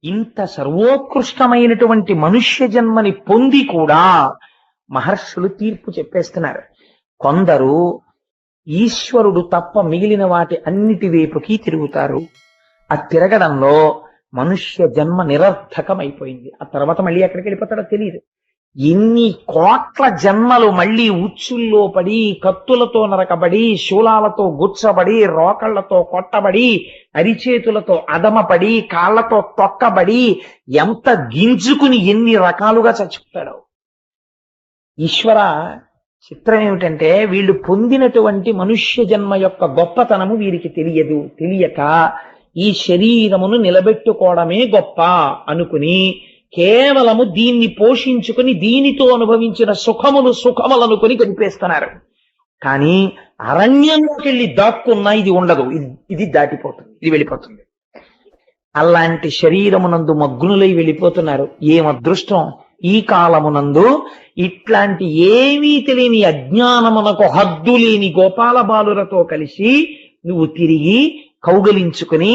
ఇంత సర్వోత్కృష్టమైనటువంటి మనుష్య జన్మని పొంది కూడా మహర్షులు తీర్పు చెప్పేస్తున్నారు. కొందరు ఈశ్వరుడు తప్ప మిగిలిన వాటి అన్నిటి వైపుకి తిరుగుతారు. ఆ తిరగడంలో మనుష్య జన్మ నిరర్థకమైపోయింది. ఆ తర్వాత మళ్ళీ ఎక్కడికి వెళ్ళిపోతాడో తెలియదు. ఎన్ని కోట్ల జన్మలు మళ్ళీ ఉచ్చుల్లో పడి, కత్తులతో నరకబడి, శూలాలతో గుచ్చబడి, రోకళ్లతో కొట్టబడి, అరిచేతులతో అదమపడి, కాళ్లతో తొక్కబడి, ఎంత గింజుకుని ఎన్ని రకాలుగా చచ్చిపోతాడో. ఈశ్వర, చిత్రం ఏమిటంటే వీళ్ళు పొందినటువంటి మనుష్య జన్మ యొక్క గొప్పతనము వీరికి తెలియదు. తెలియక ఈ శరీరమును నిలబెట్టుకోవడమే గొప్ప అనుకుని కేవలము దీన్ని పోషించుకుని దీనితో అనుభవించిన సుఖములనుకుని గడిపేస్తున్నారు. కానీ అరణ్యంలోకి వెళ్ళి దాక్కున్నా ఇది ఉండదు, ఇది దాటిపోతుంది, ఇది వెళ్ళిపోతుంది. అలాంటి శరీరమునందు మగ్నులై వెళ్ళిపోతున్నారు. ఏం అదృష్టం! ఈ కాలమునందు ఇట్లాంటి ఏమీ తెలియని అజ్ఞానమునకు హద్దు లేని గోపాల బాలురతో కలిసి నువ్వు తిరిగి కౌగలించుకుని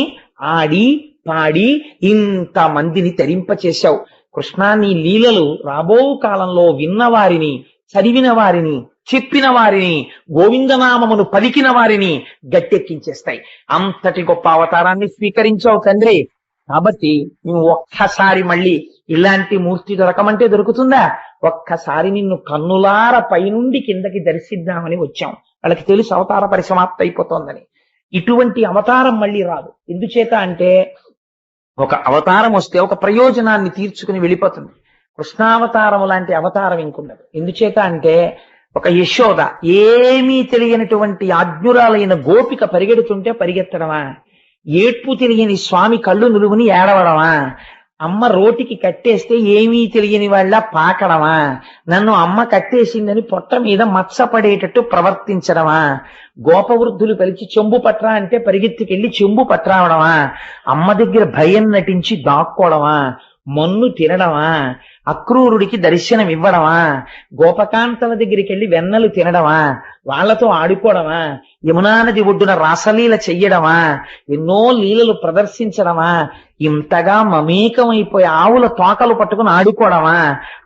ఆడి పాడి ఇంత మందిని తరింపచేశావు. కృష్ణా, నీ లీలలు రాబో కాలంలో విన్నవారిని, చదివిన వారిని, చెప్పిన వారిని, గోవిందనామమును పలికిన వారిని గట్టెక్కించేస్తాయి. అంతటి గొప్ప అవతారాన్ని స్వీకరించావు తండ్రి. కాబట్టి నువ్వు ఒక్కసారి మళ్ళీ ఇలాంటి మూర్తి దొరకమంటే దొరుకుతుందా? ఒక్కసారి నిన్ను కన్నులార పైనుండి కిందకి దర్శిద్దామని వచ్చాం. వాళ్ళకి తెలుసు అవతార పరిసమాప్తి అయిపోతోందని. ఇటువంటి అవతారం మళ్ళీ రాదు. ఎందుచేత అంటే ఒక అవతారం వస్తే ఒక ప్రయోజనాన్ని తీర్చుకుని వెళ్ళిపోతుంది. కృష్ణావతారము లాంటి అవతారం ఇంకుండదు. ఎందుచేత అంటే ఒక యశోద ఏమీ తెలియనటువంటి ఆజ్ఞురాలైన గోపిక పరిగెడుతుంటే పరిగెత్తడమా? ఏడ్పు తెలియని స్వామి కళ్ళు నిలువుని ఏడవడమా? అమ్మ రోటికి కట్టేస్తే ఏమీ తెలియని వాళ్ళ పాకడమా? నన్ను అమ్మ కట్టేసిందని పొట్ట మీద మచ్చపడేటట్టు ప్రవర్తించడమా? గోపవృద్ధులు కలిసి చెంబు పట్రా అంటే పరిగెత్తుకెళ్లి చెంబు పట్రావడమా? అమ్మ దగ్గర భయం నటించి దాక్కోవడమా? మన్ను తినడమా? అక్రూరుడికి దర్శనం ఇవ్వడమా? గోపకాంతల దగ్గరికి వెళ్ళి వెన్నలు తినడమా? వాళ్లతో ఆడుకోవడమా? యమునా నది ఒడ్డున రాసలీల చెయ్యడమా? ఎన్నో లీలలు ప్రదర్శించడమా? ఇంతగా మమేకమైపోయి ఆవుల తోకలు పట్టుకుని ఆడుకోవడమా?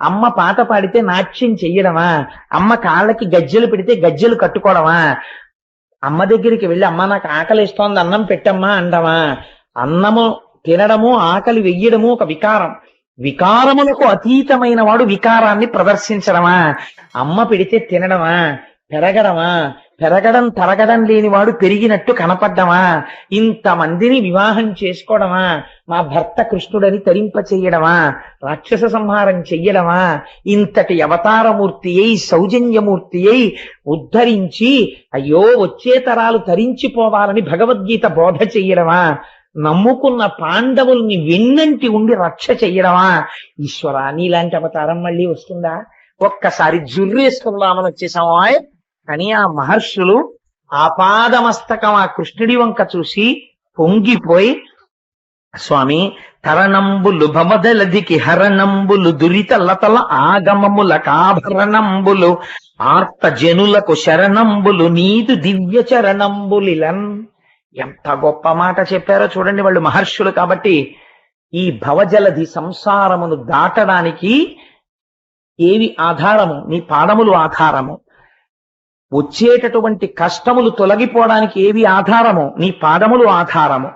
అమ్మ పాట పాడితే నాట్యం చెయ్యడమా? అమ్మ కాళ్ళకి గజ్జెలు పెడితే గజ్జెలు కట్టుకోవడమా? అమ్మ దగ్గరికి వెళ్ళి అమ్మ నాకు ఆకలిస్తోంది అన్నం పెట్టమ్మా అండమా? అన్నము తినడము, ఆకలి వెయ్యడము ఒక వికారం. వికారములకు అతీతమైన వాడు వికారాన్ని ప్రదర్శించడమా? అమ్మ పెడితే తినడమా? పెరగడమా? పెరగడం తరగడం లేని వాడు పెరిగినట్టు కనపడ్డమా? ఇంతమందిని వివాహం చేసుకోవడమా? మా భర్త కృష్ణుడని తరింప చెయ్యడమా? రాక్షస సంహారం చెయ్యడమా? ఇంతటి అవతారమూర్తి అయి, సౌజన్యమూర్తి అయి ఉద్ధరించి అయ్యో వచ్చే తరాలు తరించిపోవాలని భగవద్గీత బోధ చెయ్యడమా? నమ్ముకున్న పాండవుల్ని వెన్నంటి ఉండి రక్ష చెయ్యడమా? ఈశ్వరా, నీలాంటి అవతారం మళ్ళీ వస్తుందా? ఒక్కసారి జుర్రేసుకుందామని వచ్చేసామా? కానీ ఆ మహర్షులు ఆపాదమస్తకం ఆ కృష్ణుడి వంక చూసి పొంగిపోయి, స్వామి తరణంబులు భవదలదికి హరణంబులు దురిత లతల ఆగమముల కాభరణంబులు ఆర్త జనులకు శరణంబులు నీదు దివ్య చరణంబులిలన్. ఎంత గొప్ప మాట చెప్పారో చూడండి వాళ్ళు మహర్షులు. కాబట్టి ఈ భవజలధి సంసారమును దాటడానికి ఏవి ఆధారము? నీ పాదములు ఆధారము. వచ్చేటటువంటి కష్టములు తొలగిపోవడానికి ఏవి ఆధారము? నీ పాదములు ఆధారము.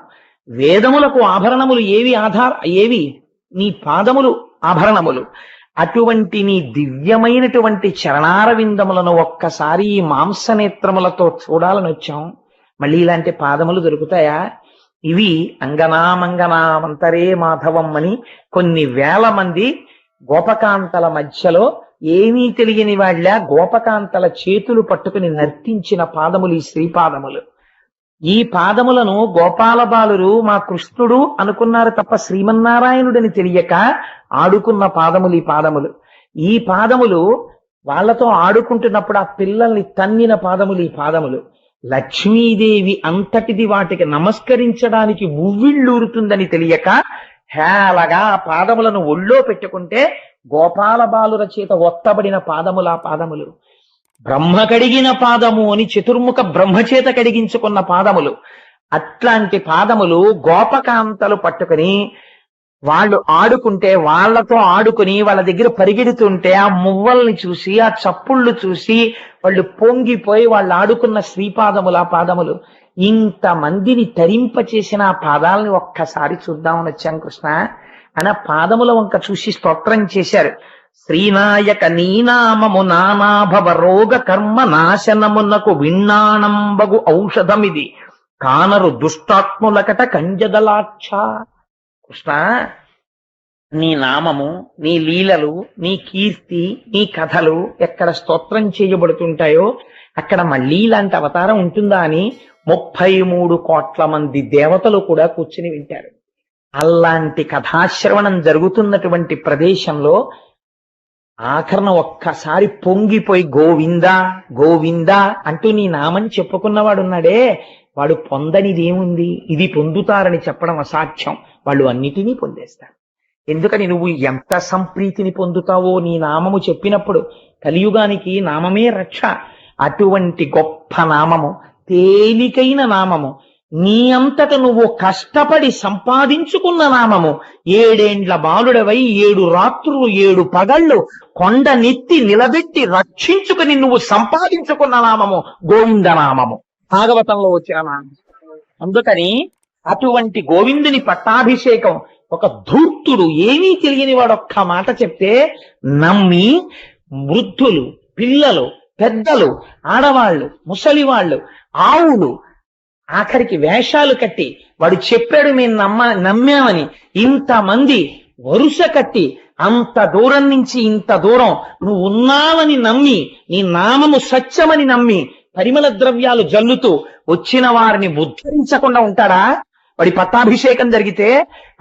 వేదములకు ఆభరణములు ఏవి? నీ పాదములు ఆభరణములు. అటువంటి నీ దివ్యమైనటువంటి చరణారవిందములను ఒక్కసారి ఈ మాంసనేత్రములతో చూడాలని వచ్చాం. మళ్ళీ ఇలాంటి పాదములు దొరుకుతాయా? ఇవి అంగనామంగనామంతరే మాధవం అని కొన్ని వేల మంది గోపకాంతల మధ్యలో ఏమీ తెలియని వాళ్ళ గోపకాంతల చేతులు పట్టుకుని నర్తించిన పాదములు ఈ శ్రీపాదములు. ఈ పాదములను గోపాల బాలురు మా కృష్ణుడు అనుకున్నారు తప్ప శ్రీమన్నారాయణుడని తెలియక ఆడుకున్న పాదములు ఈ పాదములు. ఈ పాదములు వాళ్లతో ఆడుకుంటున్నప్పుడు ఆ పిల్లల్ని తన్నిన పాదములు ఈ పాదములు. లక్ష్మీదేవి అంతటిది వాటికి నమస్కరించడానికి ఉవ్విళ్ళూరుతుందని తెలియక హేళగా ఆ పాదములను ఒళ్ళో పెట్టుకుంటే గోపాల బాలుర చేత ఒత్తబడిన పాదములు ఆ పాదములు. బ్రహ్మ కడిగిన పాదము అని చతుర్ముఖ బ్రహ్మచేత కడిగించుకున్న పాదములు. అట్లాంటి పాదములు గోపకాంతలు పట్టుకుని వాళ్ళు ఆడుకుంటే వాళ్ళతో ఆడుకుని వాళ్ళ దగ్గర పరిగెడుతుంటే ఆ మువ్వల్ని చూసి ఆ చప్పుళ్ళు చూసి వాళ్ళు పొంగిపోయి వాళ్ళు ఆడుకున్న శ్రీపాదములు ఆ పాదములు ఇంతమందిని తరింపచేసిన ఆ పాదాలని ఒక్కసారి చూద్దామని వచ్చాం కృష్ణ అని ఆ పాదముల వంక చూసి స్తోత్రం చేశారు. శ్రీనాయక నీనామము నానాభవ రోగ కర్మ నాశనమునకు విన్నాణంబగు ఔషధమిది కానరు దుష్టాత్ములకట కంజదలాక్ష. కృష్ణ, నీ నామము, నీ లీలలు, నీ కీర్తి, నీ కథలు ఎక్కడ స్తోత్రం చేయబడుతుంటాయో అక్కడ మళ్ళీ ఇలాంటి అవతారం ఉంటుందా అని 33 కోట్ల మంది దేవతలు కూడా కూర్చుని వింటారు. అలాంటి కథాశ్రవణం జరుగుతున్నటువంటి ప్రదేశంలో ఆఖరణ ఒక్కసారి పొంగిపోయి గోవిందా గోవిందా అంటూ నీ నామని చెప్పుకున్నవాడున్నాడే, వాడు పొందనిదేముంది, ఇది పొందుతారని చెప్పడం అసాధ్యం. వాళ్ళు అన్నిటినీ పొందేస్తారు. ఎందుకని నువ్వు ఎంత సంప్రీతిని పొందుతావో నీ నామము చెప్పినప్పుడు. కలియుగానికి నామమే రక్ష. అటువంటి గొప్ప నామము, తేలికైన నామము, నీ అంతట నువ్వు కష్టపడి సంపాదించుకున్న నామము, 7 ఏండ్ల బాలుడవై 7 రాత్రులు 7 పగళ్ళు కొండ నెత్తి నిలబెట్టి రక్షించుకుని నువ్వు సంపాదించుకున్న నామము గోవింద నామము, భాగవతంలో వచ్చిన నామం. అందుకని అటువంటి గోవిందుని పట్టాభిషేకం ఒక ధూర్తుడు, ఏమీ తెలియని వాడు ఒక్క మాట చెప్తే నమ్మి వృద్ధులు, పిల్లలు, పెద్దలు, ఆడవాళ్ళు, ముసలివాళ్ళు, ఆవులు, ఆఖరికి వేషాలు కట్టి వాడు చెప్పాడు మేము నమ్మామని ఇంతమంది వరుస కట్టి అంత దూరం నుంచి ఇంత దూరం నువ్వు ఉన్నావని నమ్మి నీ నామము సత్యమని నమ్మి పరిమళ ద్రవ్యాలు జల్లుతూ వచ్చిన వారిని ఉద్ధరించకుండా ఉంటాడా? వాడి పట్టాభిషేకం జరిగితే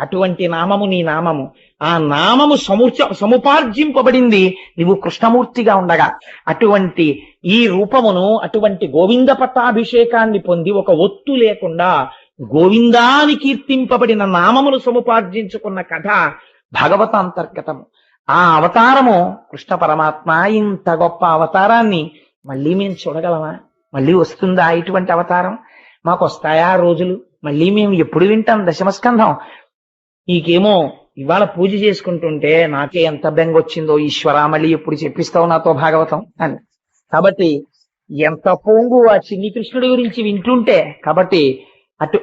అటువంటి నామము నీ నామము. ఆ నామము సముపార్జింపబడింది నువ్వు కృష్ణమూర్తిగా ఉండగా. అటువంటి ఈ రూపమును, అటువంటి గోవింద పట్టాభిషేకాన్ని పొంది ఒక ఒత్తు లేకుండా గోవిందాని కీర్తింపబడిన నామమును సముపార్జించుకున్న కథ భగవత అంతర్గతము. ఆ అవతారము కృష్ణ పరమాత్మ. ఇంత గొప్ప అవతారాన్ని మళ్ళీ మేము చూడగలమా? మళ్ళీ వస్తుందా ఇటువంటి అవతారం? మాకు వస్తాయా రోజులు? మళ్ళీ మేము ఎప్పుడు వింటాం దశమస్కంధం? నీకేమో ఇవాళ పూజ చేసుకుంటుంటే నాకే ఎంత బెంగొచ్చిందో, ఈశ్వరా మళ్ళీ ఎప్పుడు చెప్పిస్తావు నాతో భాగవతం అని. కాబట్టి ఎంత పొంగు ఆ చిన్ని కృష్ణుడి గురించి వింటుంటే. కాబట్టి అటు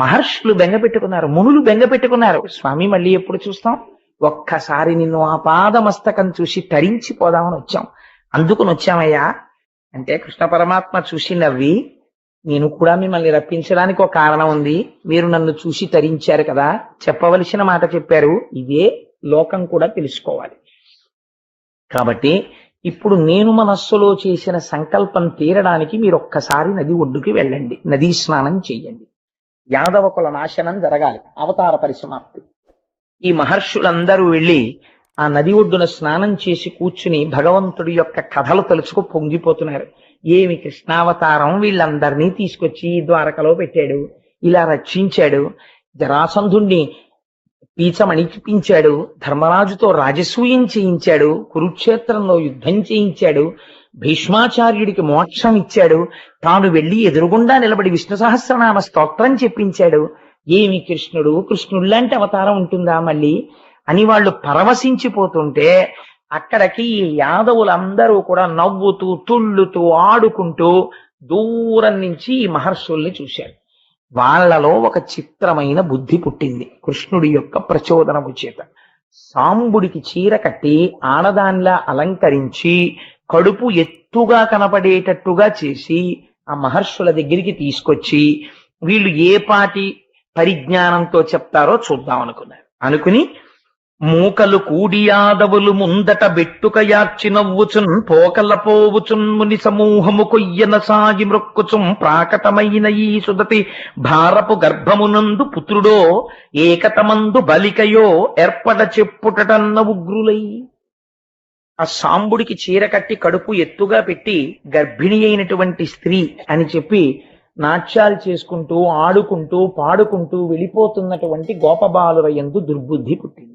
మహర్షులు బెంగ పెట్టుకున్నారు, మునులు బెంగ పెట్టుకున్నారు. స్వామి మళ్ళీ ఎప్పుడు చూస్తాం? ఒక్కసారి నిన్ను ఆ పాదమస్తకం చూసి తరించిపోదామని వచ్చాం. అందుకుని వచ్చామయ్యా అంటే కృష్ణ పరమాత్మ చూసి నవ్వి, నేను కూడా మిమ్మల్ని రప్పించడానికి ఒక కారణం ఉంది. మీరు నన్ను చూసి తరించారు కదా, చెప్పవలసిన మాట చెప్పారు. ఇదే లోకం కూడా తెలుసుకోవాలి. కాబట్టి ఇప్పుడు నేను మనస్సులో చేసిన సంకల్పం తీరడానికి మీరు ఒక్కసారి నది ఒడ్డుకి వెళ్ళండి, నదీ స్నానం చెయ్యండి. యాదవ కుల నాశనం జరగాలి, అవతార పరిసమాప్తి. ఈ మహర్షులందరూ వెళ్ళి ఆ నది ఒడ్డున స్నానం చేసి కూర్చుని భగవంతుడి యొక్క కథలు తలుచుకు పొంగిపోతున్నారు. ఏమి కృష్ణావతారం, వీళ్ళందరినీ తీసుకొచ్చి ద్వారకలో పెట్టాడు, ఇలా రక్షించాడు, జరాసంధుణ్ణి పీచమణిపించాడు, ధర్మరాజుతో రాజసూయం చేయించాడు, కురుక్షేత్రంలో యుద్ధం చేయించాడు, భీష్మాచార్యుడికి మోక్షం ఇచ్చాడు, తాను వెళ్లి ఎదురుగుండా నిలబడి విష్ణు సహస్రనామ స్తోత్రం చెప్పించాడు. ఏమి కృష్ణుడు, కృష్ణుడు అవతారం ఉంటుందా మళ్ళీ అని వాళ్ళు పరవశించిపోతుంటే అక్కడికి ఈ యాదవులందరూ కూడా నవ్వుతూ తుళ్ళుతూ ఆడుకుంటూ దూరం నుంచి ఈ మహర్షుల్ని చూశారు. వాళ్ళలో ఒక చిత్రమైన బుద్ధి పుట్టింది కృష్ణుడి యొక్క ప్రచోదనము చేత. సాంబుడికి చీర కట్టి ఆడదానిలా అలంకరించి కడుపు ఎత్తుగా కనపడేటట్టుగా చేసి ఆ మహర్షుల దగ్గరికి తీసుకొచ్చి వీళ్ళు ఏ పాటి పరిజ్ఞానంతో చెప్తారో చూద్దాం అనుకుని మూకలు కూడి యాదవులు ముందట బెట్టుక యార్చి నవ్వుచున్ పోకల పోవుచున్ ముని సమూహము కొయ్యన సాగి మ్రొక్కుచుం ప్రాకటమైన ఈ సుదతి భారపు గర్భమునందు పుత్రుడో ఏకతమందు బలికయో ఏర్పడ చెప్పుటటన్న ఉగ్రులై. ఆ సాంబుడికి చీర కట్టి కడుపు ఎత్తుగా పెట్టి గర్భిణి అయినటువంటి స్త్రీ అని చెప్పి నాట్యాలు చేసుకుంటూ ఆడుకుంటూ పాడుకుంటూ వెళ్ళిపోతున్నటువంటి గోపబాలుర యందు దుర్బుద్ధి పుట్టింది.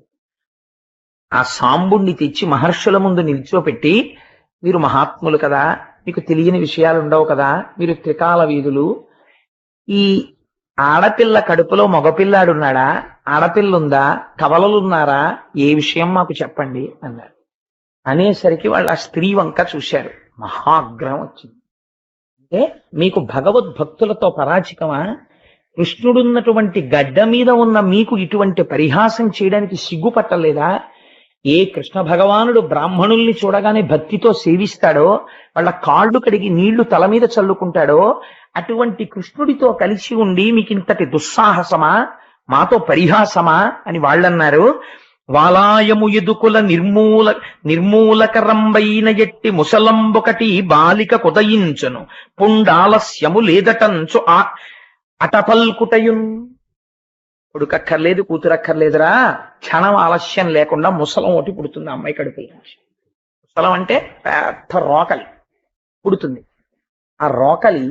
ఆ సాంబుణ్ణి తెచ్చి మహర్షుల ముందు నిల్చోపెట్టి, మీరు మహాత్ములు కదా, మీకు తెలియని విషయాలు ఉండవు కదా, మీరు త్రికాల వీధులు, ఈ ఆడపిల్ల కడుపులో మగపిల్లాడున్నాడా, ఆడపిల్లుందా, కవలలున్నారా, ఏ విషయం మాకు చెప్పండి అన్నారు. అనేసరికి వాళ్ళు ఆ స్త్రీ వంక చూశారు. మహాగ్రహం వచ్చింది. అంటే మీకు భగవద్భక్తులతో పరాచికమా? కృష్ణుడున్నటువంటి గడ్డ మీద ఉన్న మీకు ఇటువంటి పరిహాసం చేయడానికి సిగ్గుపట్టలేదా? ఏ కృష్ణ భగవానుడు బ్రాహ్మణుల్ని చూడగానే భక్తితో సేవిస్తాడో, వాళ్ళ కాళ్ళు కడిగి నీళ్లు తల మీద చల్లుకుంటాడో, అటువంటి కృష్ణుడితో కలిసి ఉండి మీకింతటి దుస్సాహసమా, మాతో పరిహాసమా అని వాళ్ళన్నారు. వాలాయము ఎదుకుల నిర్మూలకరంబైన ఎట్టి ముసలంబొకటి బాలిక కుదయించును పుండాలస్యము లేదటంచు అటపల్కుటయున్. కొడుకక్కర్లేదు, కూతురక్కర్లేదురా, క్షణం ఆలస్యం లేకుండా ముసలం ఒకటి పుడుతుంది అమ్మాయి కడుపుల నుంచి. ముసలం అంటే పెద్ద రోకలి పుడుతుంది. ఆ రోకలి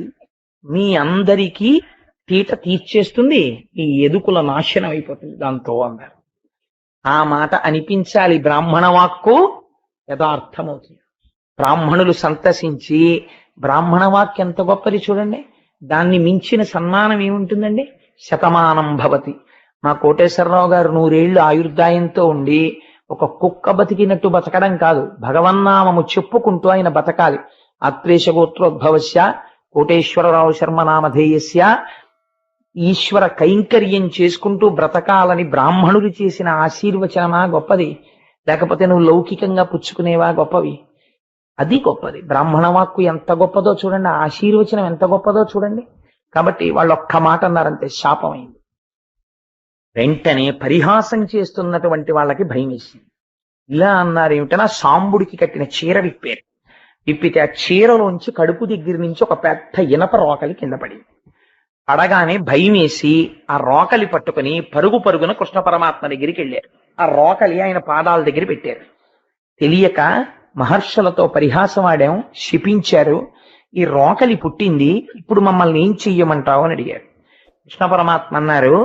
మీ అందరికీ తీట తీర్చేస్తుంది, ఈ ఎదుకుల నాశనం అయిపోతుంది దాంతో అన్నారు. ఆ మాట అనిపించాలి, బ్రాహ్మణ వాక్కు యథార్థమవుతుంది. బ్రాహ్మణులు సంతసించి, బ్రాహ్మణ వాక్యం ఎంత గొప్పది చూడండి, దాన్ని మించిన సన్మానం ఏముంటుందండి? శతమానం భవతి. మా కోటేశ్వరరావు గారు 100 ఏళ్లు ఆయుర్దాయంతో ఉండి ఒక కుక్క బతికినట్టు బతకడం కాదు, భగవన్నామము చెప్పుకుంటూ ఆయన బతకాలి. ఆత్రేష గోత్రోద్భవస్య కోటేశ్వరరావు శర్మ నామధేయస్య ఈశ్వర కైంకర్యం చేసుకుంటూ బ్రతకాలని బ్రాహ్మణులు చేసిన ఆశీర్వచనమా గొప్పది? లేకపోతే నువ్వు లౌకికంగా పుచ్చుకునేవా గొప్పవి? అది గొప్పది. బ్రాహ్మణ వాక్కు ఎంత గొప్పదో చూడండి, ఆశీర్వచనం ఎంత గొప్పదో చూడండి. కాబట్టి వాళ్ళు ఒక్క మాట అన్నారంటే శాపమైంది. వెంటనే పరిహాసం చేస్తున్నటువంటి వాళ్ళకి భయం వేసింది. ఇలా అన్నారు ఏమిటన్నా, సాంబుడికి కట్టిన చీర విప్పారు. విప్పితే ఆ చీరలోంచి కడుపు దగ్గర నుంచి ఒక పెద్ద ఇనప రోకలి కింద పడింది. పడగానే భయం వేసి ఆ రోకలి పట్టుకుని పరుగున కృష్ణ పరమాత్మ దగ్గరికి వెళ్ళారు. ఆ రోకలి ఆయన పాదాల దగ్గర పెట్టారు. తెలియక మహర్షులతో పరిహాసం ఆడాం, శిపించారు, ఈ రోకలి పుట్టింది, ఇప్పుడు మమ్మల్ని ఏం చెయ్యమంటావు అని అడిగారు. కృష్ణ పరమాత్మ అన్నారు,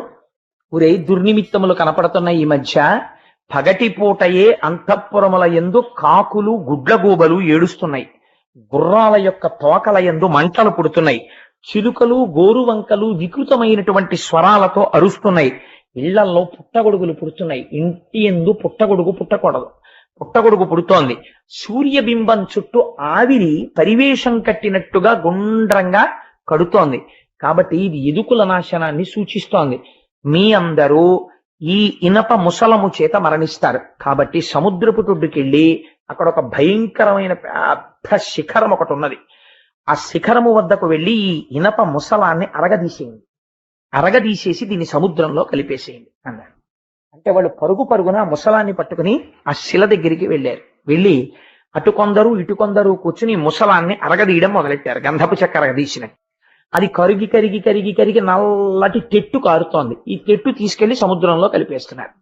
ఊరే దుర్నిమిత్తములు కనపడుతున్న ఈ మధ్య పగటిపూటయే అంతఃపురముల యందు కాకులు గుడ్లగూబలు ఏడుస్తున్నాయి, గుర్రాల యొక్క తోకల యందు మంటలు పుడుతున్నాయి, చిలుకలు గోరువంకలు వికృతమైనటువంటి స్వరాలతో అరుస్తున్నాయి, ఇళ్లల్లో పుట్టగొడుగులు పుడుతున్నాయి. ఇంటి యందు పుట్టగొడుగు పుట్టకూడదు, పుట్టగొడుగు పుడుతోంది. సూర్యబింబం చుట్టూ ఆవిరి పరివేషం కట్టినట్టుగా గుండ్రంగా కడుతోంది. కాబట్టి ఇది ఎదుకుల నాశనాన్ని సూచిస్తోంది. మీ అందరూ ఈ ఇనప ముసలము చేత మరణిస్తారు. కాబట్టి సముద్రపు తొడ్డుకెళ్ళి అక్కడ ఒక భయంకరమైన పెద్ద శిఖరం ఒకటి ఉన్నది. ఆ శిఖరము వద్దకు వెళ్ళి ఈ ఇనప ముసలాన్ని అరగదీసేసి దీన్ని సముద్రంలో కలిపేసేయండి అన్నారు. అంటే వాళ్ళు పరుగున ముసలాన్ని పట్టుకుని ఆ శిల దగ్గరికి వెళ్ళారు. వెళ్ళి అటు కొందరు ఇటు కొందరు కూర్చుని ముసలాన్ని అరగదీయడం మొదలెట్టారు. గంధపు చెక్క అరగదీసినట్టు అది కరిగి నల్లటి తెట్టు కారుతోంది. ఈ తెట్టు తీసుకెళ్లి సముద్రంలో కలిపేస్తున్నారు.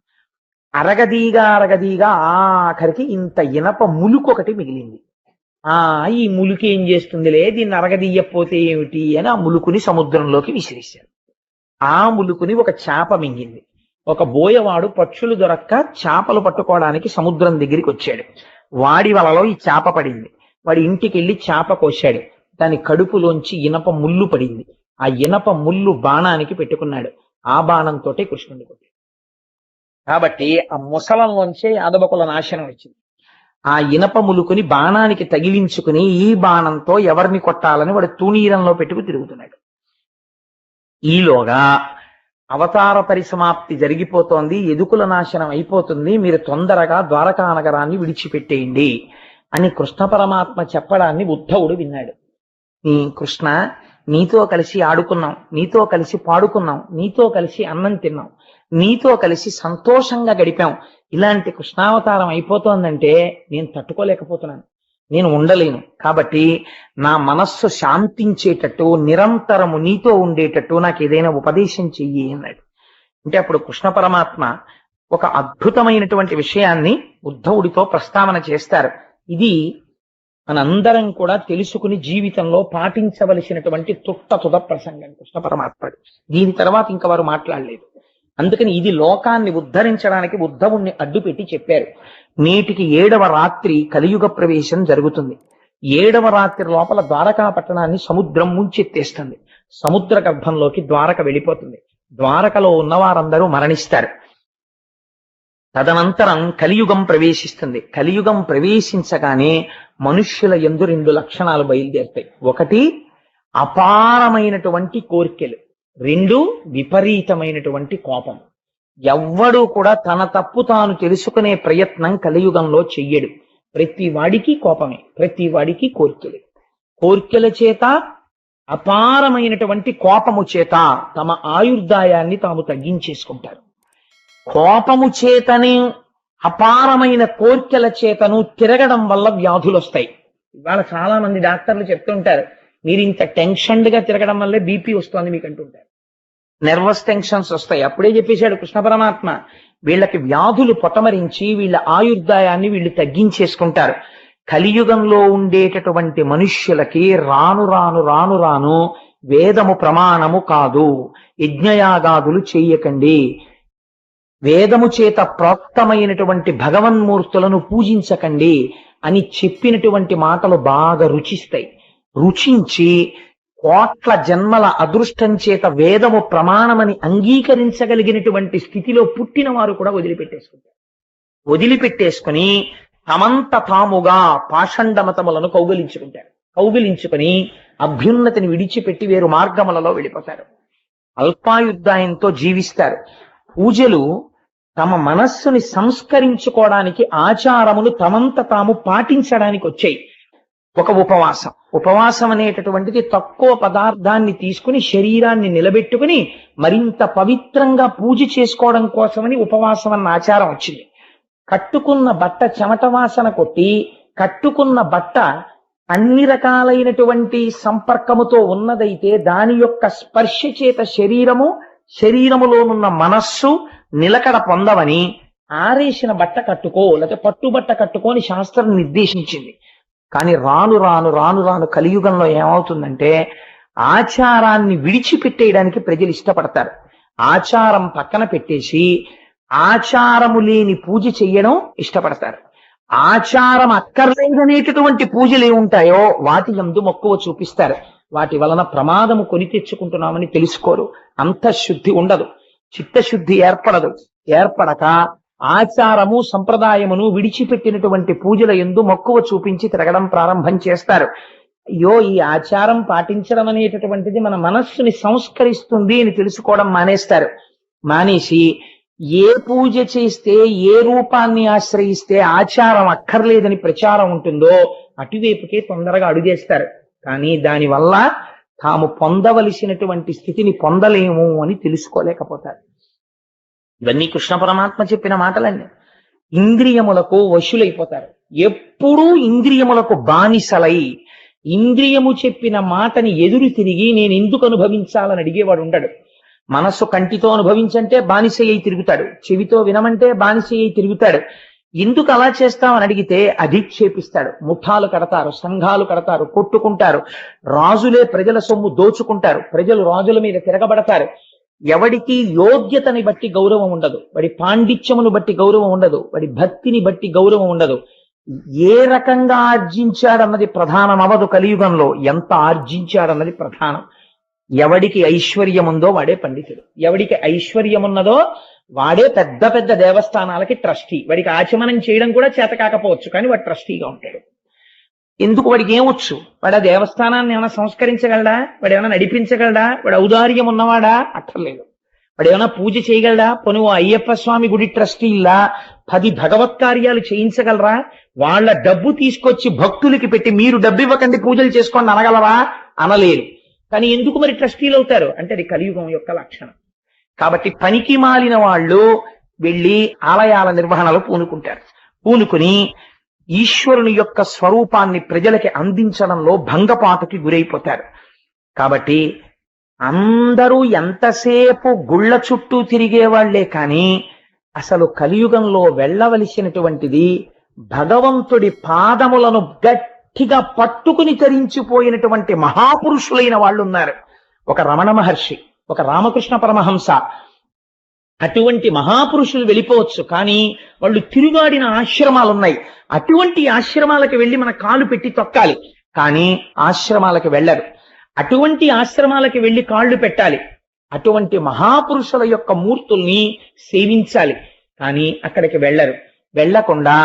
అరగదీగా ఆఖరికి ఇంత ఇనప ములుకు ఒకటి మిగిలింది. ఈ ములుకు ఏం చేస్తుందిలే, దీన్ని అరగదీయకపోతే ఏమిటి అని ఆ ములుకుని సముద్రంలోకి విసిరేశారు. ఆ ములుకుని ఒక చేప మింగింది. ఒక బోయవాడు పక్షులు దొరక్క చేపలు పట్టుకోవడానికి సముద్రం దగ్గరికి వచ్చాడు. వాడి వలలో ఈ చేప పడింది. వాడి ఇంటికి వెళ్ళి చేప కోశాడు. దాని కడుపులోంచి ఇనప ముళ్ళు పడింది. ఆ ఇనప ముళ్ళు బాణానికి పెట్టుకున్నాడు. ఆ బాణంతో కృష్ణుడిని కొట్టాడు. కాబట్టి ఆ ముసలంలోంచే యాదవకుల నాశనం వచ్చింది. ఆ ఇనప ములుకుని బాణానికి తగిలించుకుని ఈ బాణంతో ఎవరిని కొట్టాలని వాడు తూణీరంలో పెట్టుకు తిరుగుతున్నాడు. ఈలోగా అవతార పరిసమాప్తి జరిగిపోతోంది, ఎదుకుల నాశనం అయిపోతుంది, మీరు తొందరగా ద్వారకా నగరాన్ని విడిచిపెట్టేయండి అని కృష్ణ పరమాత్మ చెప్పడాన్ని ఉద్ధవుడు విన్నాడు. కృష్ణ, నీతో కలిసి ఆడుకున్నాం, నీతో కలిసి పాడుకున్నాం, నీతో కలిసి అన్నం తిన్నాం, నీతో కలిసి సంతోషంగా గడిపాం, ఇలాంటి కృష్ణావతారం అయిపోతోందంటే నేను తట్టుకోలేకపోతున్నాను, నేను ఉండలేను. కాబట్టి నా మనస్సు శాంతించేటట్టు, నిరంతరము నీతో ఉండేటట్టు నాకు ఏదైనా ఉపదేశం చెయ్యి అన్నాడు. అంటే అప్పుడు కృష్ణ పరమాత్మ ఒక అద్భుతమైనటువంటి విషయాన్ని ఉద్ధవుడితో ప్రస్తావన చేస్తారు. ఇది మనందరం కూడా తెలుసుకుని జీవితంలో పాటించవలసినటువంటి తుద ప్రసంగం కృష్ణ పరమాత్మ. దీని తర్వాత ఇంకా వారు మాట్లాడలేదు. అందుకని ఇది లోకాన్ని ఉద్ధరించడానికి ఉద్ధవుణ్ణి అడ్డుపెట్టి చెప్పారు. నేటికి 7వ రాత్రి కలియుగ ప్రవేశం జరుగుతుంది. 7వ రాత్రి లోపల ద్వారకా పట్టణాన్ని సముద్రం ముంచెత్తేస్తుంది. సముద్ర గర్భంలోకి ద్వారక వెళ్ళిపోతుంది. ద్వారకలో ఉన్న వారందరూ మరణిస్తారు. తదనంతరం కలియుగం ప్రవేశిస్తుంది. కలియుగం ప్రవేశించగానే మనుష్యుల యందు 2 లక్షణాలు బయలుదేరుతాయి. ఒకటి అపారమైనటువంటి కోరికలు, 2 విపరీతమైనటువంటి కోపం. ఎవ్వడూ కూడా తన తప్పు తాను తెలుసుకునే ప్రయత్నం కలియుగంలో చెయ్యడు. ప్రతి వాడికి కోపమే, ప్రతి వాడికి కోరికలే. కోరికల చేత, అపారమైనటువంటి కోపము చేత తమ ఆయుర్దాయాన్ని తాము తగ్గించేసుకుంటారు. కోపము చేతని, అపారమైన కోరికల చేతను తిరగడం వల్ల వ్యాధులు వస్తాయి. ఇవాళ చాలా మంది డాక్టర్లు చెప్తుంటారు, మీరు ఇంత టెన్షన్డ్ గా తిరగడం వల్లే బీపీ వస్తుంది మీకు అంటుంటారు. నెర్వస్ టెన్షన్స్ వస్తాయి. అప్పుడే చెప్పేశాడు కృష్ణ పరమాత్మ, వీళ్ళకి వ్యాధులు పొటమరించి వీళ్ళ ఆయుర్దాయాన్ని వీళ్ళు తగ్గించేసుకుంటారు. కలియుగంలో ఉండేటటువంటి మనుష్యులకి రాను రాను రాను రాను వేదము ప్రమాణము కాదు, యజ్ఞయాగాదులు చెయ్యకండి, వేదము చేత ప్రోక్తమైనటువంటి భగవన్మూర్తులను పూజించకండి అని చెప్పినటువంటి మాటలు బాగా రుచిస్తాయి. రుచించి కోట్ల జన్మల అదృష్టం చేత వేదము ప్రమాణమని అంగీకరించగలిగినటువంటి స్థితిలో పుట్టిన వారు కూడా వదిలిపెట్టేసుకుంటారు. వదిలిపెట్టేసుకుని తమంత తాముగా పాషండమతములను కౌగిలించుకుని అభ్యున్నతిని విడిచిపెట్టి వేరు మార్గములలో వెళ్ళిపోతారు. అల్పాయుద్ధాయంతో జీవిస్తారు. పూజలు తమ మనస్సుని సంస్కరించుకోవడానికి, ఆచారములు తమంత తాము పాటించడానికి వచ్చాయి. ఒక ఉపవాసం అనేటటువంటిది తక్కువ పదార్థాన్ని తీసుకుని శరీరాన్ని నిలబెట్టుకుని మరింత పవిత్రంగా పూజ చేసుకోవడం కోసమని ఉపవాసం అన్న ఆచారం వచ్చింది. కట్టుకున్న బట్ట చెమట వాసన కొట్టి, కట్టుకున్న బట్ట అన్ని రకాలైనటువంటి సంపర్కముతో ఉన్నదైతే దాని యొక్క స్పర్శ చేత శరీరములోనున్న మనస్సు నిలకడ పొందవని ఆరేసిన బట్ట కట్టుకో, లేకపోతే పట్టుబట్ట కట్టుకోని శాస్త్రం నిర్దేశించింది. కానీ రాను రాను రాను రాను కలియుగంలో ఏమవుతుందంటే ఆచారాన్ని విడిచిపెట్టేయడానికి ప్రజలు ఇష్టపడతారు. ఆచారం పక్కన పెట్టేసి ఆచారము లేని పూజ చెయ్యడం ఇష్టపడతారు. ఆచారం అక్కర్లేదనేటటువంటి పూజలు ఏముంటాయో వాటి యందు మక్కువ చూపిస్తారు. వాటి వలన ప్రమాదము కొని తెచ్చుకుంటున్నామని తెలుసుకోరు. అంతఃశుద్ధి ఉండదు, చిత్తశుద్ధి ఏర్పడక ఆచారము సంప్రదాయమును విడిచిపెట్టినటువంటి పూజల యందు మక్కువ చూపించి తిరగడం ప్రారంభం చేస్తారు. అయ్యో, ఈ ఆచారం పాటించడం అనేటటువంటిది మన మనస్సుని సంస్కరిస్తుంది అని తెలుసుకోవడం మానేసి ఏ పూజ చేస్తే, ఏ రూపాన్ని ఆశ్రయిస్తే ఆచారం అక్కర్లేదని ప్రచారం ఉంటుందో అటువైపుకే తొందరగా అడుగేస్తారు. కానీ దానివల్ల తాము పొందవలసినటువంటి స్థితిని పొందలేము అని తెలుసుకోలేకపోతారు. ఇవన్నీ కృష్ణ పరమాత్మ చెప్పిన మాటలన్నీ. ఇంద్రియములకు వశులైపోతారు. ఎప్పుడూ ఇంద్రియములకు బానిసలై ఇంద్రియము చెప్పిన మాటని ఎదురు తిరిగి నేను ఎందుకు అనుభవించాలని అడిగేవాడు ఉండడు. మనస్సు కంటితో అనుభవించంటే బానిస అయి తిరుగుతాడు, చెవితో వినమంటే బానిస అయి తిరుగుతాడు. ఎందుకు అలా చేస్తామని అడిగితే అధిక్షేపిస్తాడు. ముఠాలు కడతారు, సంఘాలు కడతారు, కొట్టుకుంటారు. రాజులే ప్రజల సొమ్ము దోచుకుంటారు, ప్రజలు రాజుల మీద తిరగబడతారు. ఎవడికి యోగ్యతని బట్టి గౌరవం ఉండదు, వాడి పాండిత్యమును బట్టి గౌరవం ఉండదు, వాడి భక్తిని బట్టి గౌరవం ఉండదు. ఏ రకంగా ఆర్జించాడన్నది ప్రధానం అవ్వదు కలియుగంలో, ఎంత ఆర్జించాడన్నది ప్రధానం. ఎవడికి ఐశ్వర్యం ఉందో వాడే పండితుడు, ఎవడికి ఐశ్వర్యం ఉన్నదో వాడే పెద్ద పెద్ద దేవస్థానాలకి ట్రస్టీ. వాడికి ఆచమనం చేయడం కూడా చేత కాకపోవచ్చు, కానీ వాడు ట్రస్టీగా ఉంటాడు. ఎందుకు? వాడికి ఏమొచ్చు? వాడు ఆ దేవస్థానాన్ని ఏమైనా సంస్కరించగలడా? వాడు ఏమైనా నడిపించగలడా? వాడు ఔదార్యం ఉన్నవాడా? అక్కర్లేదు. వాడు ఏమైనా పూజ చేయగలడా? పోనీ అయ్యప్ప స్వామి గుడి ట్రస్టీలా 10 భగవత్ కార్యాలు చేయించగలరా? వాళ్ళ డబ్బు తీసుకొచ్చి భక్తులకి పెట్టి మీరు డబ్బు ఇవ్వకండి పూజలు చేసుకోండి అనగలవా? అనలేరు. కానీ ఎందుకు మరి ట్రస్టీలు అవుతారు అంటే అది కలియుగం యొక్క లక్షణం. కాబట్టి పనికి మాలిన వాళ్ళు వెళ్ళి ఆలయాల నిర్వహణలో పూనుకుని ఈశ్వరుని యొక్క స్వరూపాన్ని ప్రజలకి అందించడంలో భంగపాటుకి గురైపోతారు. కాబట్టి అందరూ ఎంతసేపు గుళ్ళ చుట్టూ తిరిగే వాళ్లే కానీ అసలు కలియుగంలో వెళ్ళవలసినటువంటిది భగవంతుడి పాదములను గట్టిగా పట్టుకుని తరించిపోయినటువంటి మహాపురుషులైన వాళ్ళు ఉన్నారు. ఒక రమణ మహర్షి, ఒక రామకృష్ణ పరమహంస, అటువంటి మహాపురుషులు వెళ్ళిపోవచ్చు. కానీ వాళ్ళు తిరుగాడిన ఆశ్రమాలు ఉన్నాయి. అటువంటి ఆశ్రమాలకు వెళ్ళి మన కాలు పెట్టి తొక్కాలి, కానీ ఆశ్రమాలకు వెళ్ళరు. అటువంటి ఆశ్రమాలకి వెళ్లి కాళ్ళు పెట్టాలి, అటువంటి మహాపురుషుల యొక్క మూర్తుల్ని సేవించాలి. కానీ అక్కడికి వెళ్ళరు. వెళ్లకుండా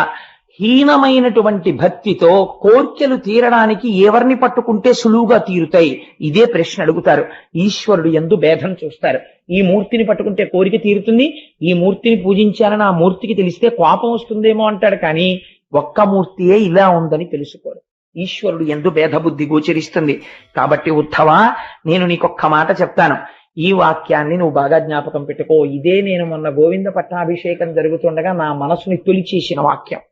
హీనమైనటువంటి భక్తితో కోర్కెలు తీరడానికి ఎవరిని పట్టుకుంటే సులువుగా తీరుతాయి, ఇదే ప్రశ్న అడుగుతారు. ఈశ్వరుడు యందు భేదం చూస్తారు. ఈ మూర్తిని పట్టుకుంటే కోరిక తీరుతుంది, ఈ మూర్తిని పూజించాలని ఆ మూర్తికి తెలిస్తే కోపం వస్తుందేమో అంటాడు. కానీ ఒక్క మూర్తియే ఇలా ఉందని తెలుసుకోరు. ఈశ్వరుడు యందు భేదబుద్ధి గోచరిస్తుంది. కాబట్టి ఉద్ధవ, నేను నీకొక్క మాట చెప్తాను, ఈ వాక్యాన్ని నువ్వు బాగా జ్ఞాపకం పెట్టుకో. ఇదే నేను మొన్న గోవింద పట్టాభిషేకం జరుగుతుండగా నా మనసుని తొలిచేసిన వాక్యం.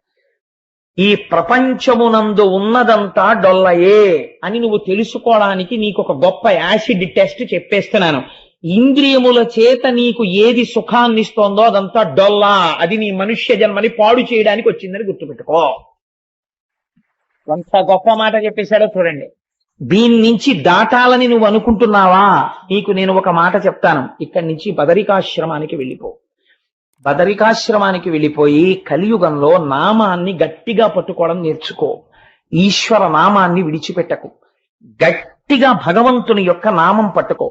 ఈ ప్రపంచమునందు ఉన్నదంతా డొల్లయే అని నువ్వు తెలుసుకోవడానికి నీకు ఒక గొప్ప యాసిడ్ టెస్ట్ చెప్పేస్తున్నాను. ఇంద్రియముల చేత నీకు ఏది సుఖాన్ని ఇస్తోందో అదంతా డొల్లా, అది నీ మనుష్య జన్మని పాడు చేయడానికి వచ్చిందని గుర్తుపెట్టుకో. ఎంత గొప్ప మాట చెప్పేశాడో చూడండి. దీని నుంచి దాటాలని నువ్వు అనుకుంటున్నావా? నీకు నేను ఒక మాట చెప్తాను. ఇక్కడి నుంచి బదరికాశ్రమానికి వెళ్ళిపో. బదరికాశ్రమానికి వెళ్ళిపోయి కలియుగంలో నామాన్ని గట్టిగా పట్టుకోవడం నేర్చుకో. ఈశ్వర నామాన్ని విడిచిపెట్టకు. గట్టిగా భగవంతుని యొక్క నామం పట్టుకో.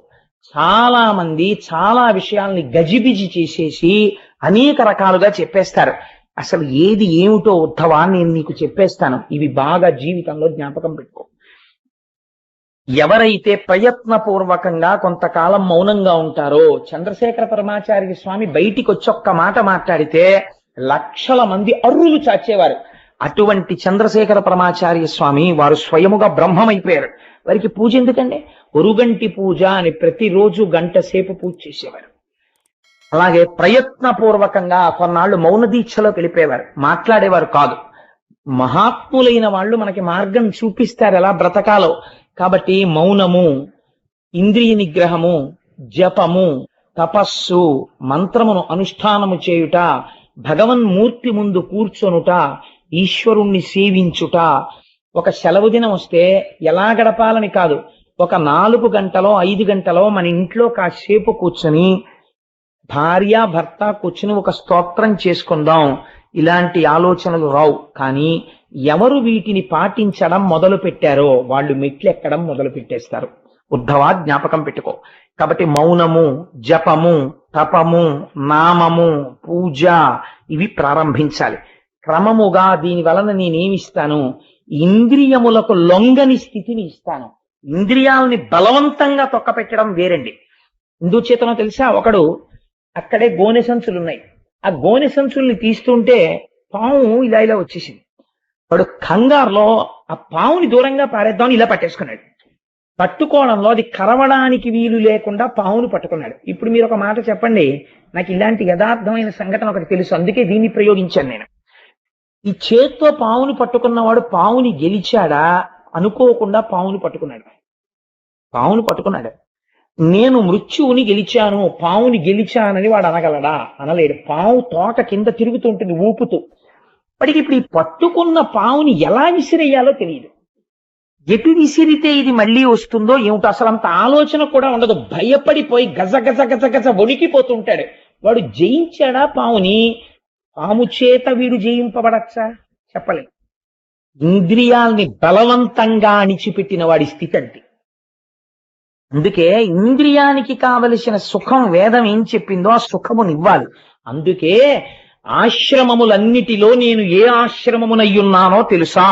చాలా మంది చాలా విషయాల్ని గజిబిజి చేసేసి అనేక రకాలుగా చెప్పేస్తారు. అసలు ఏది ఏమిటో ఉద్ధవా నేను నీకు చెప్పేస్తాను. ఇవి బాగా జీవితంలో జ్ఞాపకం పెట్టుకో. ఎవరైతే ప్రయత్నపూర్వకంగా కొంతకాలం మౌనంగా ఉంటారో, చంద్రశేఖర పరమాచార్య స్వామి బయటికి వచ్చి ఒక్క మాట మాట్లాడితే లక్షల మంది అర్రులు చాచేవారు. అటువంటి చంద్రశేఖర పరమాచార్య స్వామి వారు స్వయముగా బ్రహ్మమైపోయారు. వారికి పూజ ఎందుకండి? ఒరుగంటి పూజ అని ప్రతిరోజు గంట సేపు పూజ చేసేవారు. అలాగే ప్రయత్నపూర్వకంగా కొన్నాళ్ళు మౌన దీక్షలో వెళ్ళిపోయేవారు, మాట్లాడేవారు కాదు. మహాత్ములైన వాళ్ళు మనకి మార్గం చూపిస్తారు ఎలా బ్రతకాలో. కాబట్టి మౌనము, ఇంద్రియ నిగ్రహము, జపము, తపస్సు, మంత్రమును అనుష్ఠానము చేయుట, భగవన్మూర్తి ముందు కూర్చొనుట, ఈశ్వరుణ్ణి సేవించుట. ఒక సెలవు దినం వస్తే ఎలా గడపాలని కాదు, ఒక 4 గంటలో 5 గంటలో మన ఇంట్లో కాసేపు కూర్చొని భార్య భర్త కూర్చుని ఒక స్తోత్రం చేసుకుందాం, ఇలాంటి ఆలోచనలు రావు. కానీ ఎవరు వీటిని పాటించడం మొదలు పెట్టారో వాళ్ళు మెట్లు ఎక్కడం మొదలు పెట్టేస్తారు. ఉద్ధవా, జ్ఞాపకం పెట్టుకో. కాబట్టి మౌనము, జపము, తపము, నామము, పూజ ఇవి ప్రారంభించాలి. క్రమముగా దీని వలన నేనేమిస్తాను? ఇంద్రియములకు లొంగని స్థితిని ఇస్తాను. ఇంద్రియాలని బలవంతంగా తొక్కపెట్టడం వేరండి. ఎందుచేతనో తెలుసా? ఒకడు అక్కడే గోనె సంచులున్నాయి, ఆ గోనె సంచుల్ని తీస్తుంటే పాము ఇలా ఇలా వచ్చేసింది. వాడు కంగారులో ఆ పావుని దూరంగా పారేద్దామని ఇలా పట్టేసుకున్నాడు. పట్టుకోవడంలో అది కరవడానికి వీలు లేకుండా పావును పట్టుకున్నాడు. ఇప్పుడు మీరు ఒక మాట చెప్పండి, నాకు ఇలాంటి యథార్థమైన సంఘటన ఒకటి తెలుసు, అందుకే దీన్ని ప్రయోగించాను నేను. ఈ చేత్తో పావుని పట్టుకున్నవాడు పావుని గెలిచాడా? అనుకోకుండా పావుని పట్టుకున్నాడు. పావుని పట్టుకున్నాడు. నేను మృత్యువుని గెలిచాను, పావుని గెలిచానని వాడు అనగలడా? అనలేడు. పావు తోక కింద తిరుగుతూ ఉంటుంది ఊపుతూ. వాడికి ఇప్పుడు ఈ పట్టుకున్న పావుని ఎలా విసిరేయాలో తెలియదు. ఎటు విసిరితే ఇది మళ్ళీ వస్తుందో ఏమిటో అసలు అంత ఆలోచన కూడా ఉండదు. భయపడిపోయి గజ గజ గజ గజ వణికిపోతుంటాడు. వాడు జయించాడా పావుని? పాము చేత వీడు జయింపబడచ్చా? చెప్పలేదు. ఇంద్రియాల్ని బలవంతంగా అణిచిపెట్టిన వాడి స్థితి అంటే. అందుకే ఇంద్రియానికి కావలసిన సుఖం వేదం ఏం చెప్పిందో ఆ సుఖమునివ్వాలి. అందుకే ఆశ్రమములన్నిటిలో నేను ఏ ఆశ్రమమునయ్యున్నానో తెలుసా?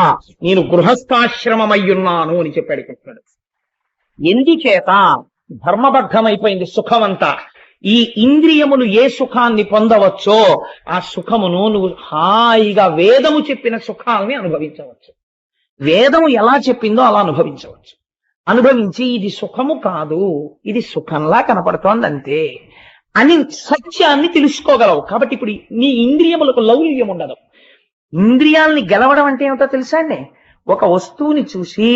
నేను గృహస్థాశ్రమమయ్యున్నాను అని చెప్పాడు కృష్ణుడు. ఎందుచేత? ధర్మబద్ధమైపోయింది సుఖమంతా. ఈ ఇంద్రియములు ఏ సుఖాన్ని పొందవచ్చో ఆ సుఖమును నువ్వు హాయిగా వేదము చెప్పిన సుఖాలని అనుభవించవచ్చు. వేదము ఎలా చెప్పిందో అలా అనుభవించవచ్చు. అనుభవించి ఇది సుఖము కాదు, ఇది సుఖంలా కనపడుతోంది అంతే అని సత్యాన్ని తెలుసుకోగలవు. కాబట్టి ఇప్పుడు నీ ఇంద్రియములకు లౌల్యం ఉండదు. ఇంద్రియాలని గెలవడం అంటే ఏమిటో తెలుసా అండి? ఒక వస్తువుని చూసి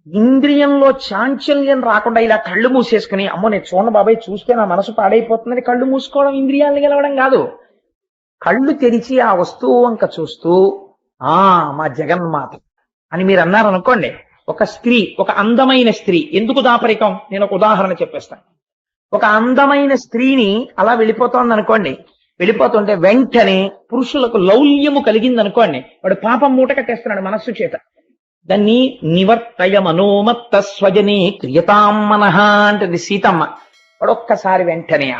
ఇంద్రియంలో చాంచల్యం రాకుండా ఇలా కళ్ళు మూసేసుకుని, అమ్మో నేను చూడండి బాబాయ్ చూస్తే నా మనసు పాడైపోతుందని కళ్ళు మూసుకోవడం ఇంద్రియాలని గెలవడం కాదు. కళ్ళు తెరిచి ఆ వస్తువు వంక చూస్తూ మా జగన్మాత అని మీరు అన్నారు అనుకోండి. ఒక స్త్రీ, ఒక అందమైన స్త్రీ, ఎందుకు దాపరికం? నేను ఒక ఉదాహరణ చెప్పేస్తాను. ఒక అందమైన స్త్రీని అలా వెళ్ళిపోతోంది అనుకోండి, వెళ్ళిపోతుంటే వెంటనే పురుషులకు లౌల్యము కలిగింది అనుకోండి, వాడు పాపం మూట కట్టేస్తున్నాడు మనస్సు చేత. దాన్ని నివర్తయ మనోమత్త స్వజనే క్రియతాం మనః అంటది సీతమ్మ. వాడొక్కసారి వెంటనే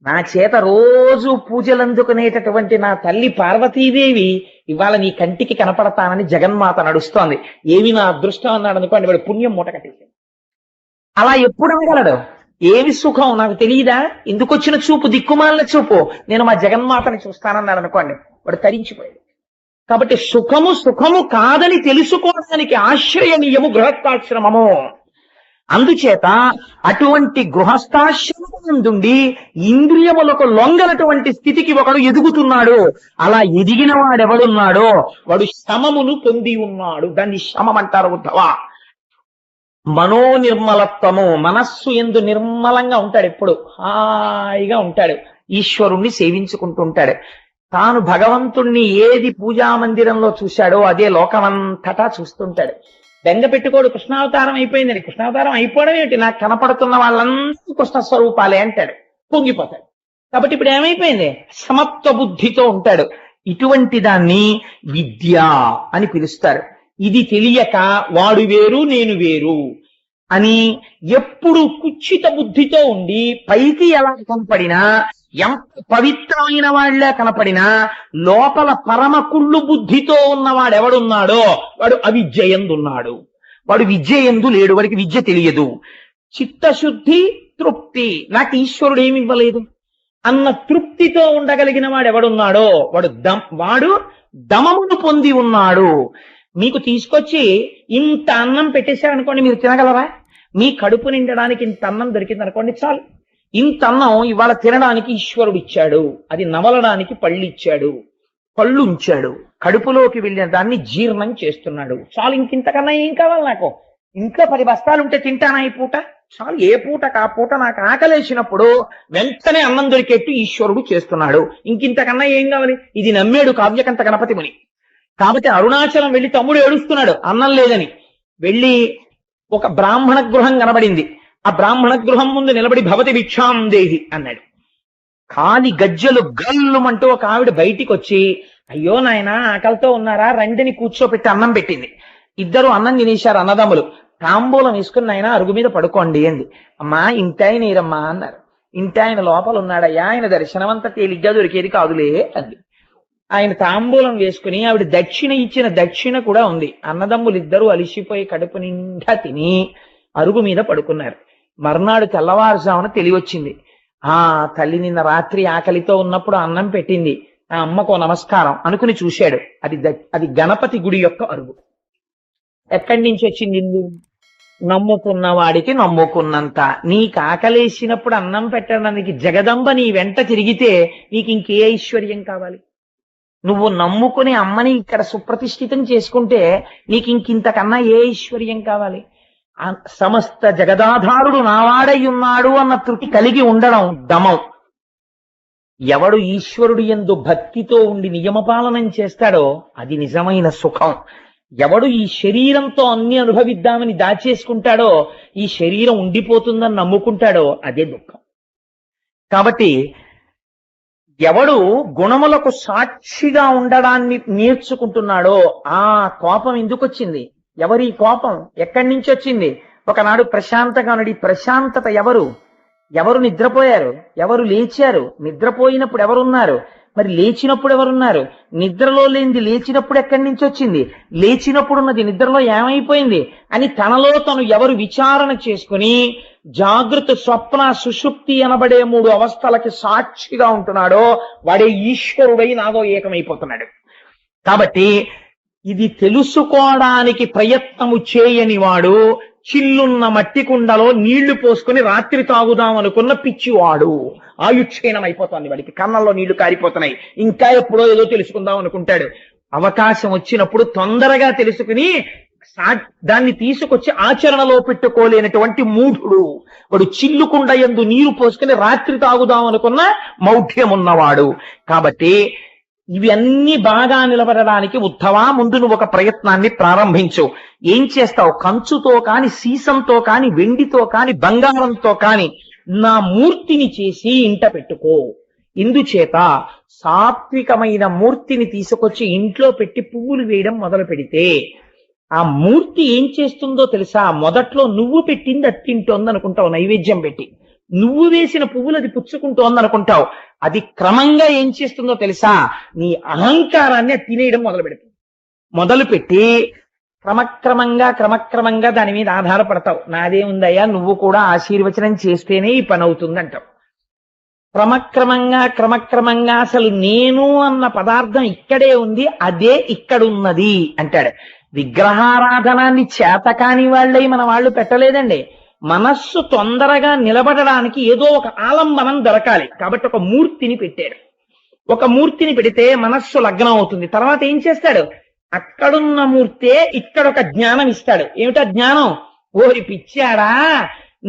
నా చేత రోజు పూజలు అందుకునేటటువంటి నా తల్లి పార్వతీదేవి ఇవాళ నీ కంటికి కనపడతానని జగన్మాత నడుస్తోంది, ఏమి నా అదృష్టం అన్నాడు అనుకోండి, వాడు పుణ్యం మూట కట్టేసి. అలా ఎప్పుడు అనగలడు? ఏమి సుఖం నాకు తెలియదా, ఎందుకొచ్చిన చూపు, దిక్కుమాలిన చూపు, నేను మా జగన్మాతని చూస్తానన్నాడు అనుకోండి, వాడు తరించిపోయాడు. కాబట్టి సుఖము కాదని తెలుసుకోవడానికి ఆశ్రయనీయము గృహస్థాశ్రమము. అందుచేత అటువంటి గృహస్థాశ్రమం ఇంద్రియములకు లొంగనటువంటి స్థితికి ఒకడు ఎదుగుతున్నాడు. అలా ఎదిగిన వాడెవడున్నాడో వాడు శమమును పొంది ఉన్నాడు. దాన్ని శమం అంటారు ఉద్ధవ. మనోనిర్మలత్వము, మనస్సు ఎందు నిర్మలంగా ఉంటాడు, ఎప్పుడు హాయిగా ఉంటాడు, ఈశ్వరుణ్ణి సేవించుకుంటూ ఉంటాడు. తాను భగవంతుణ్ణి ఏది పూజా మందిరంలో చూశాడో అదే లోకమంతటా చూస్తుంటాడు. బెంగ పెట్టుకోడు, కృష్ణావతారం అయిపోయిందని. కృష్ణావతారం అయిపోవడం ఏమిటి, నాకు కనపడుతున్న వాళ్ళందరూ కృష్ణ స్వరూపాలే అంటాడు, పొంగిపోతాడు. కాబట్టి ఇప్పుడు ఏమైపోయింది, సమత్వ బుద్ధితో ఉంటాడు. ఇటువంటి దాన్ని విద్య అని పిలుస్తారు. ఇది తెలియక వాడు వేరు నేను వేరు అని ఎప్పుడు కుచ్చిత బుద్ధితో ఉండి పైకి ఎలా కనపడినా, ఎంత పవిత్రమైన వాళ్లే కనపడినా లోపల పరమ కుళ్ళు బుద్ధితో ఉన్నవాడెవడున్నాడో వాడు అవిద్యయందున్నాడు. వాడు విద్యయందు లేడు, వాడికి విద్య తెలియదు. చిత్తశుద్ధి, తృప్తి, నాకు ఈశ్వరుడు ఏమి ఇవ్వలేదు అన్న తృప్తితో ఉండగలిగిన వాడెవడున్నాడో వాడు దమమును పొంది ఉన్నాడు. మీకు తీసుకొచ్చి ఇంత అన్నం పెట్టేశారనుకోండి, మీరు తినగలరా? మీ కడుపు నిండడానికి ఇంత అన్నం దొరికింది అనుకోండి, చాలు. ఇంత అన్నం ఇవాళ తినడానికి ఈశ్వరుడు ఇచ్చాడు, అది నమలడానికి పళ్ళు ఇచ్చాడు, పళ్ళు ఉంచాడు, కడుపులోకి వెళ్ళిన దాన్ని జీర్ణం చేస్తున్నాడు, చాలు. ఇంకింతకన్నా ఏం కావాలి నాకు? ఇంట్లో 10 బస్తాలు ఉంటే తింటానా ఈ పూట? చాలు. ఏ పూట కా పూట నాకు ఆకలేసినప్పుడు వెంటనే అన్నం దొరికేట్టు ఈశ్వరుడు చేస్తున్నాడు. ఇంకింతకన్నా ఏం కావాలి? ఇది నమ్మాడు కావ్యకంత గణపతి ముని. కాబట్టి అరుణాచలం వెళ్ళి తమ్ముడు ఏడుస్తున్నాడు అన్నం లేదని. వెళ్ళి ఒక బ్రాహ్మణ గృహం కనబడింది. ఆ బ్రాహ్మణ గృహం ముందు నిలబడి భవతి భిక్షాం దేహి అన్నాడు. కాలి గజ్జలు గల్లుమంటూ ఒక ఆవిడ బయటికి వచ్చి, అయ్యో నాయన ఆకలితో ఉన్నారా, రండిని కూర్చోపెట్టి అన్నం పెట్టింది. ఇద్దరు అన్నం తినేశారు అన్నదమ్ములు. తాంబూలం వేసుకుని ఆయన అరుగు మీద పడుకోండి అంది. అమ్మా ఇంటాయన నీరమ్మా అన్నారు. ఇంటాయన లోపల ఉన్నాడయ్యా, ఆయన దర్శనమంతా తేలిగ్గా దొరికేది కాదులే అంది. ఆయన తాంబూలం వేసుకుని ఆవిడ దక్షిణ ఇచ్చిన దక్షిణ కూడా ఉంది. అన్నదమ్ములు ఇద్దరూ అలిసిపోయి కడుపు నిండా తిని అరుగు మీద పడుకున్నారు. మర్నాడు తెల్లవారుజామున తెలివచ్చింది. తల్లి నిన్న రాత్రి ఆకలితో ఉన్నప్పుడు అన్నం పెట్టింది, ఆ అమ్మకో నమస్కారం అనుకుని చూశాడు. అది గణపతి గుడి యొక్క అరుగు. ఎక్కడి నుంచి వచ్చింది? నమ్ముకున్న వాడికి నమ్ముకున్నంత. నీకు ఆకలేసినప్పుడు అన్నం పెట్టడానికి జగదంబ నీ వెంట తిరిగితే నీకు ఇంకే ఐశ్వర్యం కావాలి? నువ్వు నమ్ముకుని అమ్మని ఇక్కడ సుప్రతిష్ఠితం చేసుకుంటే నీకు ఇంకింతకన్నా ఏ ఐశ్వర్యం కావాలి? సమస్త జగదాధారుడు నావాడై ఉన్నాడు అన్న తృప్తి కలిగి ఉండడం దమం. ఎవడు ఈశ్వరుడు యందు భక్తితో ఉండి నియమపాలనం చేస్తాడో అది నిజమైన సుఖం. ఎవడు ఈ శరీరంతో అన్ని అనుభవిద్దామని దాచేసుకుంటాడో, ఈ శరీరం ఉండిపోతుందని నమ్ముకుంటాడో అదే దుఃఖం. కాబట్టి ఎవడు గుణములకు సాక్షిగా ఉండడాన్ని నేర్చుకుంటున్నాడో, ఆ కోపం ఎందుకు వచ్చింది? ఎవరి కోపం ఎక్కడి నుంచి వచ్చింది? ఒకనాడు ప్రశాంతంగా ఉన్నాడు. ఈ ప్రశాంతత ఎవరు నిద్రపోయారు, ఎవరు లేచారు? నిద్రపోయినప్పుడు ఎవరున్నారు, మరి లేచినప్పుడు ఎవరున్నారు? నిద్రలో లేనిది లేచినప్పుడు ఎక్కడి నుంచి వచ్చింది? లేచినప్పుడున్నది నిద్రలో ఏమైపోయింది అని తనలో తను ఎవరు విచారణ చేసుకుని జాగృత, స్వప్న, సుషుప్తి అనబడే 3 అవస్థలకి సాక్షిగా ఉంటున్నాడో వాడే ఈశ్వరుడై నాదో ఏకమైపోతున్నాడు. కాబట్టి ఇది తెలుసుకోవడానికి ప్రయత్నము చేయని వాడు చిల్లున్న మట్టి కుండలో నీళ్లు పోసుకుని రాత్రి తాగుదాం అనుకున్న పిచ్చివాడు. ఆయుక్షీణం అయిపోతుంది వాడికి, కన్నంలో నీళ్లు కారిపోతున్నాయి, ఇంకా ఎప్పుడో ఏదో తెలుసుకుందాం అనుకుంటాడు. అవకాశం వచ్చినప్పుడు తొందరగా తెలుసుకుని దాన్ని తీసుకొచ్చి ఆచరణలో పెట్టుకోలేనటువంటి మూఢుడు వాడు. చిల్లుకుండ యందు నీరు పోసుకుని రాత్రి తాగుదాం అనుకున్న మౌఢ్యం ఉన్నవాడు. కాబట్టి ఇవి అన్ని బాగా నిలబడడానికి ఉద్ధవా ముందు నువ్వు ఒక ప్రయత్నాన్ని ప్రారంభించు. ఏం చేస్తావు? కంచుతో కాని, సీసంతో కాని, వెండితో కాని, బంగారంతో కాని నా మూర్తిని చేసి ఇంట పెట్టుకో. ఇందుచేత సాత్వికమైన మూర్తిని తీసుకొచ్చి ఇంట్లో పెట్టి పువ్వులు వేయడం మొదలు పెడితే ఆ మూర్తి ఏం చేస్తుందో తెలుసా? మొదట్లో నువ్వు పెట్టింది అది తింటోంది అనుకుంటావు, నైవేద్యం పెట్టి. నువ్వు వేసిన పువ్వులు అది పుచ్చుకుంటోంది అనుకుంటావు. అది క్రమంగా ఏం చేస్తుందో తెలుసా? నీ అహంకారాన్ని అది తినేయడం మొదలు పెడుతుంది. మొదలుపెట్టి క్రమక్రమంగా దాని మీద ఆధారపడతావు. నాదే ఉందయ్యా, నువ్వు కూడా ఆశీర్వచనం చేస్తేనే ఈ పని అవుతుంది అంటావు. క్రమక్రమంగా అసలు నేను అన్న పదార్థం ఇక్కడే ఉంది, అదే ఇక్కడున్నది అంటాడు. విగ్రహారాధనాన్ని చేతకాని వాళ్ళై మన వాళ్ళు పెట్టలేదండి. మనస్సు తొందరగా నిలబడడానికి ఏదో ఒక ఆలంబనం దొరకాలి కాబట్టి ఒక మూర్తిని పెట్టాడు. ఒక మూర్తిని పెడితే మనస్సు లగ్నం అవుతుంది. తర్వాత ఏం చేస్తాడు? అక్కడున్న మూర్తే ఇక్కడ ఒక జ్ఞానం ఇస్తాడు. ఏమిటా జ్ఞానం? ఓరి పిచ్చాడా,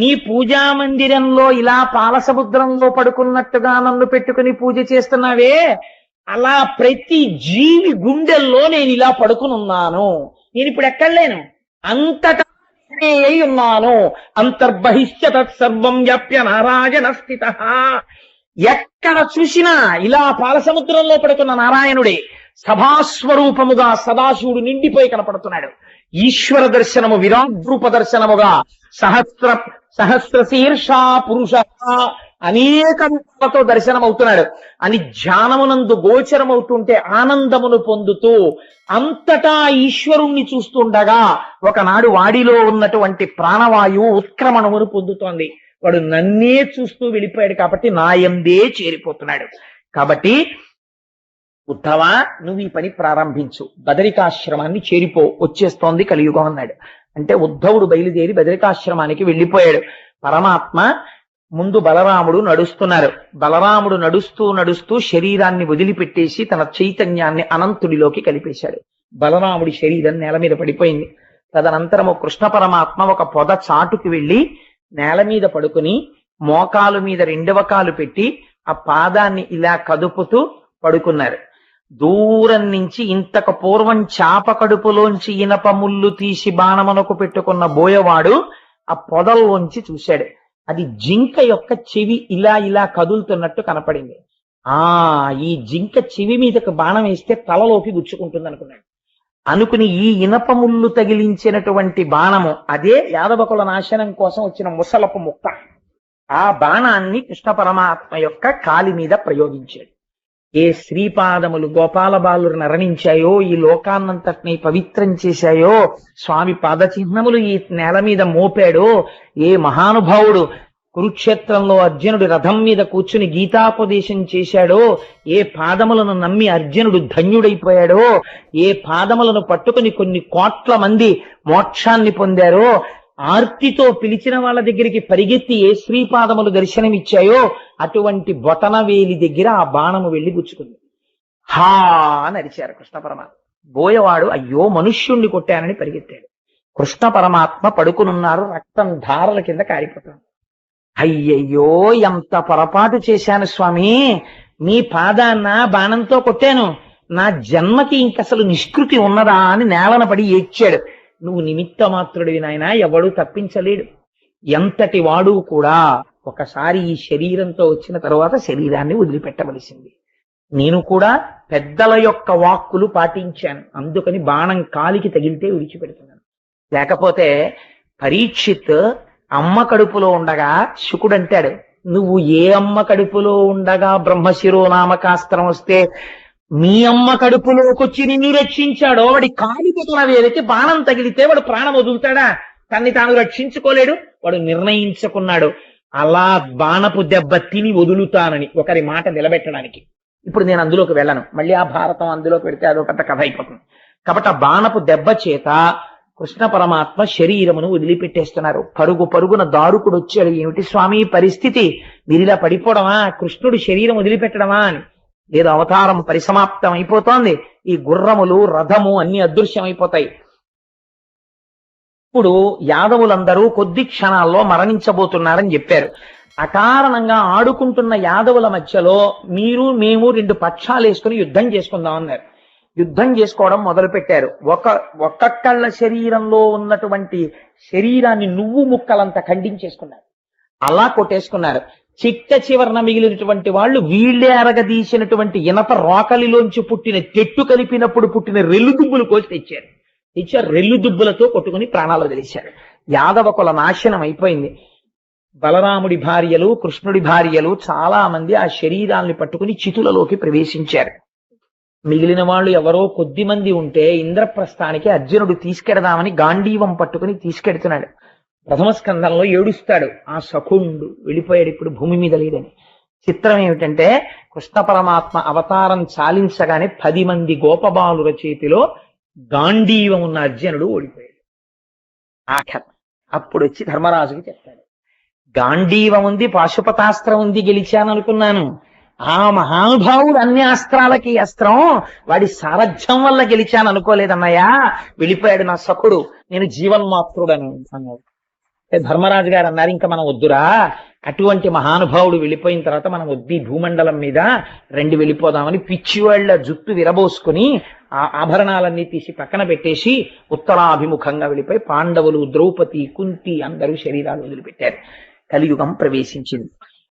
నీ పూజా మందిరంలో ఇలా పాల సముద్రంలో పడుకున్నట్టుగా నన్ను పెట్టుకుని పూజ చేస్తున్నావే, అలా ప్రతి జీవి గుండెల్లో నేను ఇలా పడుకుని ఉన్నాను. నేను ఇప్పుడు ఎక్కడ లేను, అంతటా అయి ఉన్నాను. అంతర్బహిష్య తత్సర్వం వ్యాప్య నారాయణ స్థిత. ఎక్కడ చూసినా ఇలా పాల సముద్రంలో పడుకున్న నారాయణుడే సభాస్వరూపముగా సదాశివుడు నిండిపోయి కనపడుతున్నాడు. ఈశ్వర దర్శనము విరాట్ రూప దర్శనముగా సహస్ర శీర్ష పురుష అనేక రూపాలతో దర్శనమవుతున్నాడు అని ధ్యానమునందు గోచరమవుతుంటే ఆనందమును పొందుతూ అంతటా ఈశ్వరుణ్ణి చూస్తుండగా ఒకనాడు వాడిలో ఉన్నటువంటి ప్రాణవాయువు ఉత్క్రమణమును పొందుతోంది. వాడు నన్నే చూస్తూ వెళ్ళిపోయాడు కాబట్టి నాయందే చేరిపోతున్నాడు. కాబట్టి ఉద్ధవ, నువ్వు ఈ పని ప్రారంభించు, బదరికాశ్రమాన్ని చేరిపో, వచ్చేస్తోంది కలియుగం అన్నాడు. అంటే ఉద్ధవుడు బయలుదేరి బదరికాశ్రమానికి వెళ్ళిపోయాడు. పరమాత్మ ముందు బలరాముడు నడుస్తున్నారు. బలరాముడు నడుస్తూ శరీరాన్ని వదిలిపెట్టేసి తన చైతన్యాన్ని అనంతుడిలోకి కలిపేశాడు. బలరాముడి శరీరం నేల మీద పడిపోయింది. తదనంతరము కృష్ణ పరమాత్మ ఒక పొద చాటుకి వెళ్లి నేల మీద పడుకుని మోకాలు మీద రెండవ కాలు పెట్టి ఆ పాదాన్ని ఇలా కదుపుతూ పడుకున్నారు. దూరం నుంచి ఇంతకు పూర్వం చాప కడుపులోంచి ఇనప ముళ్ళు తీసి బాణమునకు పెట్టుకున్న బోయవాడు ఆ పొదల్లోంచి చూశాడు. అది జింక యొక్క చెవి ఇలా కదులుతున్నట్టు కనపడింది. ఈ జింక చెవి మీదకు బాణం వేస్తే తలలోకి గుచ్చుకుంటుంది అనుకున్నాడు. అనుకుని ఈ ఇనప ముళ్ళు తగిలించినటువంటి బాణము అదే యాదవకుల నాశనం కోసం వచ్చిన ముసలపు ముక్క. ఆ బాణాన్ని కృష్ణ పరమాత్మ యొక్క కాలి మీద ప్రయోగించాడు. ఏ శ్రీపాదములు గోపాల బాలురు నరణించాయో, ఈ లోకాన్నంతటిని పవిత్రం చేశాయో, స్వామి పాదచిహ్నములు ఈ నేల మీద మోపాడో, ఏ మహానుభావుడు కురుక్షేత్రంలో అర్జునుడి రథం మీద కూర్చుని గీతాపదేశం చేశాడో, ఏ పాదములను నమ్మి అర్జునుడు ధన్యుడైపోయాడో, ఏ పాదములను పట్టుకుని కొన్ని కోట్ల మంది మోక్షాన్ని పొందారో, ఆర్తితో పిలిచిన వాళ్ళ దగ్గరికి పరిగెత్తి ఏ శ్రీపాదములు దర్శనమిచ్చాయో అటువంటి బొటనవేలి దగ్గర ఆ బాణము వెళ్లి గుచ్చుకుంది. హా అని అరిచారు కృష్ణ పరమాత్మ. బోయవాడు అయ్యో మనుష్యుణ్ణి కొట్టానని పరిగెత్తాడు. కృష్ణ పరమాత్మ పడుకునున్నారు, రక్తం ధారల కింద కారిపోతుంది. అయ్యయ్యో ఎంత పొరపాటు చేశాను స్వామి, మీ పాదాన్న బాణంతో కొట్టాను, నా జన్మకి ఇంకసలు నిష్కృతి ఉన్నదా అని నేలన పడి ఏడ్చాడు. నువ్వు నిమిత్త మాత్రుడివి నాయనా, ఎవడు తప్పించలేడు. ఎంతటి వాడు కూడా ఒకసారి ఈ శరీరంతో వచ్చిన తరువాత శరీరాన్ని వదిలిపెట్టవలసింది. నేను కూడా పెద్దల యొక్క వాక్కులు పాటించాను, అందుకని బాణం కాలికి తగిలితే విడిచిపెడుతున్నాను. లేకపోతే పరీక్షిత్ అమ్మ కడుపులో ఉండగా శుకుడు అంటాడు, నువ్వు ఏ అమ్మ కడుపులో ఉండగా బ్రహ్మశిరోనామకాస్త్రం వస్తే మీ అమ్మ కడుపులోకొచ్చి నిన్ను రక్షించాడో వాడి కాలి పొతుల వేలికి బాణం తగిలితే వాడు ప్రాణం వదులుతాడా? తన్ని తాను రక్షించుకోలేడు. వాడు నిర్ణయించుకున్నాడు అలా బాణపు దెబ్బ తిని వదులుతానని, ఒకరి మాట నిలబెట్టడానికి. ఇప్పుడు నేను అందులోకి వెళ్ళను, మళ్ళీ ఆ భారతం అందులోకి పెడితే అదో పెద్ద కథ అయిపోతుంది. కాబట్టి ఆ బాణపు దెబ్బ చేత కృష్ణ పరమాత్మ శరీరమును వదిలిపెట్టేస్తున్నారు. పరుగున దారుకుడు వచ్చాడు. ఏమిటి స్వామి పరిస్థితి, మీరిలా పడిపోవడమా, కృష్ణుడు శరీరం వదిలిపెట్టడమా అని. లేదు, అవతారం పరిసమాప్తం అయిపోతోంది, ఈ గుర్రములు రథము అన్ని అదృశ్యమైపోతాయి. ఇప్పుడు యాదవులందరూ కొద్ది క్షణాల్లో మరణించబోతున్నారని చెప్పారు. అకారణంగా ఆడుకుంటున్న యాదవుల మధ్యలో మీరు మేము రెండు పక్షాలు వేసుకుని యుద్ధం చేసుకుందాం అన్నారు. యుద్ధం చేసుకోవడం మొదలు పెట్టారు. ఒక్కొక్కళ్ళ శరీరంలో ఉన్నటువంటి శరీరాన్ని నువ్వు ముక్కలంతా ఖండించేసుకున్నారు, అలా కొట్టేసుకున్నారు. చివరన మిగిలినటువంటి వాళ్ళు వీళ్లే అరగదీసినటువంటి ఇనప రోకలిలోంచి పుట్టిన చెట్టు కలిపినప్పుడు పుట్టిన రెల్లు దుబ్బులు కోసి తెచ్చారు. ఇచ్చా రెల్లు దుబ్బులతో కొట్టుకుని ప్రాణాలు వదిలేశాడు. యాదవ కుల నాశనం అయిపోయింది. బలరాముడి భార్యలు, కృష్ణుడి భార్యలు చాలా మంది ఆ శరీరాల్ని పట్టుకుని చితులలోకి ప్రవేశించారు. మిగిలిన వాళ్ళు ఎవరో కొద్ది మంది ఉంటే ఇంద్రప్రస్థానికి అర్జునుడు తీసుకెడదామని గాంధీవం పట్టుకుని తీసుకెడుతున్నాడు. ప్రథమ స్కంధంలో ఏడుస్తాడు, ఆ సఖుండు వెళ్ళిపోయాడు, ఇప్పుడు భూమి మీద లేదని. చిత్రం ఏమిటంటే కృష్ణ పరమాత్మ అవతారం చాలించగానే 10 మంది గోపబాలుర చేతిలో గాంధీవం ఉన్న అర్జునుడు ఓడిపోయాడు. ఆఖర్ అప్పుడు వచ్చి ధర్మరాజుకి చెప్తాడు, గాంధీవం ఉంది, పాశుపతాస్త్రం ఉంది, గెలిచాననుకున్నాను. ఆ మహానుభావుడు అన్ని అస్త్రాలకి అస్త్రం, వాడి సారథ్యం వల్ల గెలిచాను అనుకోలేదన్నయ్యా. వెళ్ళిపోయాడు నా సఖుడు, నేను జీవన్మాత్రుడను అన్నాడు. ధర్మరాజు గారు అన్నారు, ఇంకా మనం వద్దురా, అటువంటి మహానుభావుడు వెళ్ళిపోయిన తర్వాత మనం వద్ది భూమండలం మీద రెండు వెళ్ళిపోదామని పిచ్చివాళ్ల జుట్టు విరబోసుకుని ఆ ఆభరణాలన్నీ తీసి పక్కన పెట్టేసి ఉత్తరాభిముఖంగా వెళ్ళిపోయి పాండవులు, ద్రౌపది, కుంతి అందరూ శరీరాలు వదిలిపెట్టారు. కలియుగం ప్రవేశించింది.